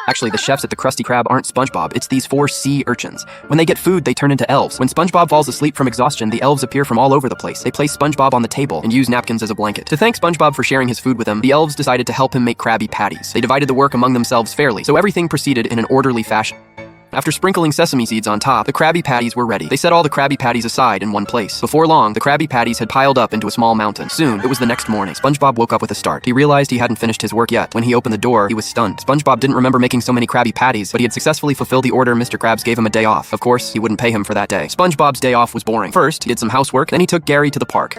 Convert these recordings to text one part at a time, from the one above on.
Actually, the chefs at the Krusty Krab aren't SpongeBob, it's these 4 sea urchins. When they get food, they turn into elves. When SpongeBob falls asleep from exhaustion, the elves appear from all over the place. They place SpongeBob on the table and use napkins as a blanket. To thank SpongeBob for sharing his food with them, the elves decided to help him make Krabby Patties. They divided the work among themselves fairly, so everything proceeded in an orderly fashion. After sprinkling sesame seeds on top, the Krabby Patties were ready. They set all the Krabby Patties aside in one place. Before long, the Krabby Patties had piled up into a small mountain. Soon, it was the next morning. SpongeBob woke up with a start. He realized he hadn't finished his work yet. When he opened the door, he was stunned. SpongeBob didn't remember making so many Krabby Patties, but he had successfully fulfilled the order. Mr. Krabs gave him a day off. Of course, he wouldn't pay him for that day. SpongeBob's day off was boring. First, he did some housework, then he took Gary to the park.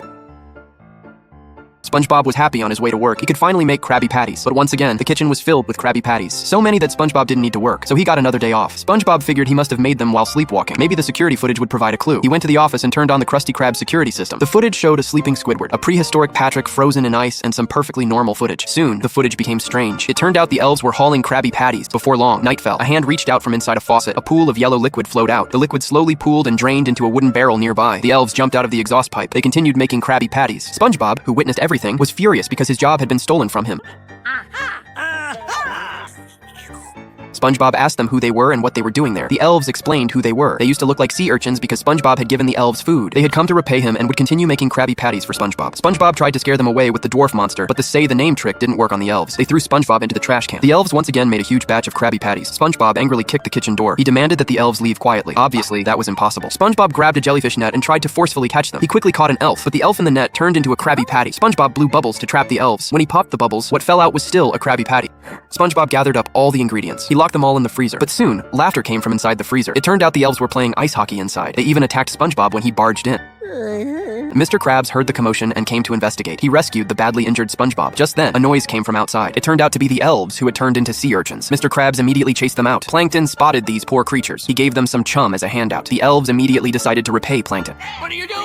SpongeBob was happy on his way to work. He could finally make Krabby Patties, but once again, the kitchen was filled with Krabby Patties. So many that SpongeBob didn't need to work, so he got another day off. SpongeBob figured he must have made them while sleepwalking. Maybe the security footage would provide a clue. He went to the office and turned on the Krusty Krab security system. The footage showed a sleeping Squidward, a prehistoric Patrick frozen in ice, and some perfectly normal footage. Soon, the footage became strange. It turned out the elves were hauling Krabby Patties. Before long, night fell. A hand reached out from inside a faucet. A pool of yellow liquid flowed out. The liquid slowly pooled and drained into a wooden barrel nearby. The elves jumped out of the exhaust pipe. They continued making Krabby Patties. SpongeBob, who witnessed everything, was furious because his job had been stolen from him. SpongeBob asked them who they were and what they were doing there. The elves explained who they were. They used to look like sea urchins because SpongeBob had given the elves food. They had come to repay him and would continue making Krabby Patties for SpongeBob. SpongeBob tried to scare them away with the dwarf monster, but the say the name trick didn't work on the elves. They threw SpongeBob into the trash can. The elves once again made a huge batch of Krabby Patties. SpongeBob angrily kicked the kitchen door. He demanded that the elves leave quietly. Obviously, that was impossible. SpongeBob grabbed a jellyfish net and tried to forcefully catch them. He quickly caught an elf, but the elf in the net turned into a Krabby Patty. SpongeBob blew bubbles to trap the elves. When he popped the bubbles, what fell out was still a Krabby Patty. SpongeBob gathered up all the ingredients. He locked them all in the freezer. But soon, laughter came from inside the freezer. It turned out the elves were playing ice hockey inside. They even attacked SpongeBob when he barged in. Mr. Krabs heard the commotion and came to investigate. He rescued the badly injured SpongeBob. Just then, a noise came from outside. It turned out to be the elves who had turned into sea urchins. Mr. Krabs immediately chased them out. Plankton spotted these poor creatures. He gave them some chum as a handout. The elves immediately decided to repay Plankton. What are you doing?